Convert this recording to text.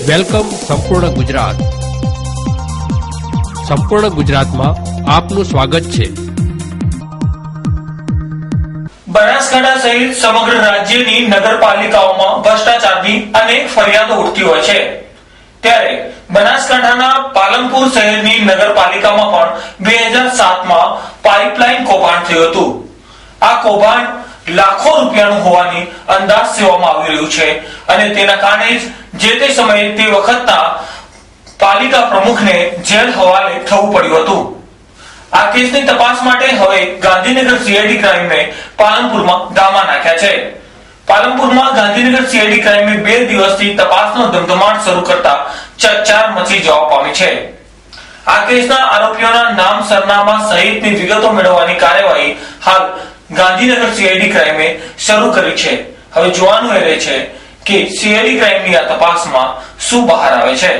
Welcome સંપૂર્ણ ગુજરાત. સંપૂર્ણ ગુજરાતમાં આપનું સ્વાગત છે. બનાસકાંઠા સહિત સમગ્ર રાજ્યની નગરપાલિકાઓમાં ભ્રષ્ટાચારની અનેક ફરિયાદો ઉઠતી હોય છે. ત્યારે બનાસકાંઠાના પાલનપુર શહેરની નગરપાલિકામાં પણ 2007માં પાઇપલાઇન કૌભાંડ થયું હતું. આ કૌભાંડ લાખો રૂપિયાનું હોવાની અંદાજ સેવામાં આવી રહ્યું છે અને તેના કારણે જ જે તે સમયે તે વખતના પાલિકા પ્રમુખને જેલ હવાલે થવું પડ્યું હતું. આ કેસની તપાસ માટે હવે ગાંધીનગર સીઆઈડી ક્રાઇમે પાલનપુરમાં ધામા નાખ્યા છે. પાલનપુરમાં ગાંધીનગર સીઆઈડી ક્રાઇમે 2 દિવસથી તપાસનો ધમધમાટ શરૂ કરતા ચકચાર મચી જવા પામી છે. આ કેસના આરોપીઓના નામ, સરનામા સહિતની વિગતો મેળવવાની કાર્યવાહી હાલ ગાંધીનગર સીઆઈડી ક્રાઇમે શરૂ કરી છે. હવે જોવાનું એ રહે છે કે સીઆઈડી ક્રાઇમની આ તપાસમાં શું બહાર આવે છે.